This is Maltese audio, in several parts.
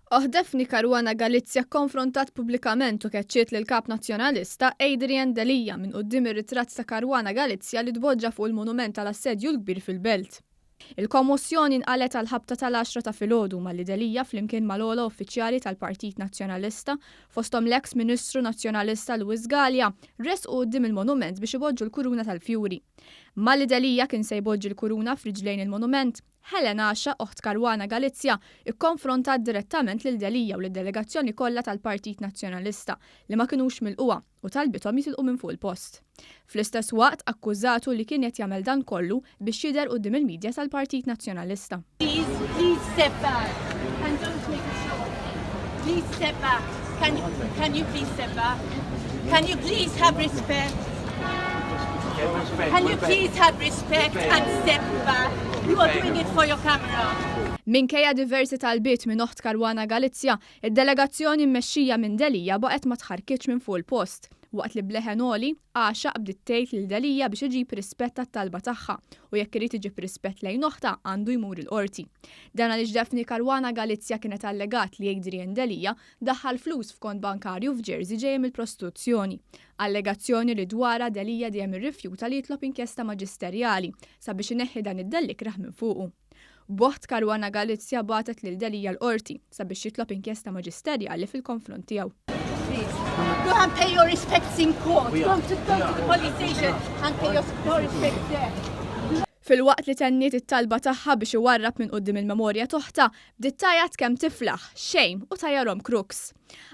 Oħdefni Caruana Galizia konfrontat pubblikament u keċċiet lil kap nazzjonalista Adrian Delija minn quddiem ir-ritratt ta' Caruana Galizia li tboġġa fuq il-monument tal-assedju l-kbir fil-Belt. Il-kommozzjoni nqalet għal ħabta tal-10 ta' filgħodu malli Delija flimkien mal-ogħla uffiċjali tal-Partit Nazzjonalista fosthom l-eks Ministru Nazzjonalista Luis Galea resqu quddiem il-monument biex iboġġu l-kuruna tal-fjuri. Malli Delija kien se jboġġi l-kuruna f'riġlejn il-monument, Helen Asha, oħt Caruana Galizia, ikkonfrontat direttament lil Delija u lid-delegazzjoni kollha tal-Partit Nazzjonalista li ma kinux milquha u talbithom jitilqu minn fuq il-post. Fl-istess waqt akkużatu li kien qed jagħmel dan kollu biex jidher quddiem il-midja tal-Partit Nazzjonalista. Please step back and don't take a shot. Please step back. Can you please step back? Can you please have respect? Can you please have respect and step back? You are doing it for your camera. Minkejja diversi talbiet minn oħt Caruana Galizia, id-delegazzjoni mmexxija minn Delija baqgħet ma tħarkitx minn fuq il-post. Waqt li bleħenoli, Asha bdiet tgħid lil Delija biex iġib rispett tat-talba tagħha u jekk irid iġib rispett lejn oħta għandu jmur il-qorti. Dan għaliex Defni Caruana Galizia kienet allegat li Adrian Delija daħħal flus f'kont bankarju f'Jersey ġejjem mill-prostituzzjoni. Allegazzjoni li dwarha Delija dejjem irrifjuta li jitlob inkjesta maġisterjali sabiex ineħħi dan id-dellik raħ minn fuqu. B'waħt Caruana Galizia bagħtet lil Delija l-qorti sabiex jitlob inkjesta maġisterjali fil-konfront tiegħu. Go and pay your respects in court. Go to the police station and pay your respects there. Fil-waqt li tenniet it-talba tagħha biex iwarrab minn quddiem il-memorja toħta, bdiet tajjat kemm tiflaħ, xejn u tajjarhom kruks.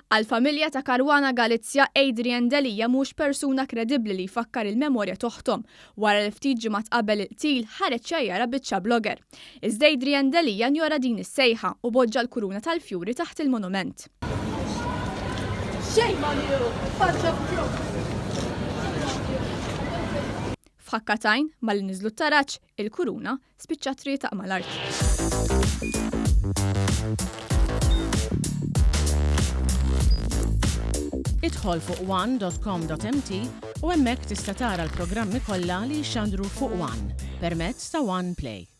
Għall-familja ta' Caruana Galizia, Adrian Delija mhux persuna kredibbli li jfakkar il-memorja toħtom wara li ftit ġimgħat qabel il-qtil ħareġ ċajjara biċċa blogger. Iżda Adrian Delija njora din is-sejħa u boġġa l-kuruna tal-fjuri taħt il-monument. Shame on you, bunch of crooks. F'ħakkatajn mal niżlu t-taraċ, il-kuruna spiċċat trietaq mal-art. Idħol fuq one.com.mt u hemmhekk tista' tara l-programmi kollha li jxandru fuq One permezz ta' One Play.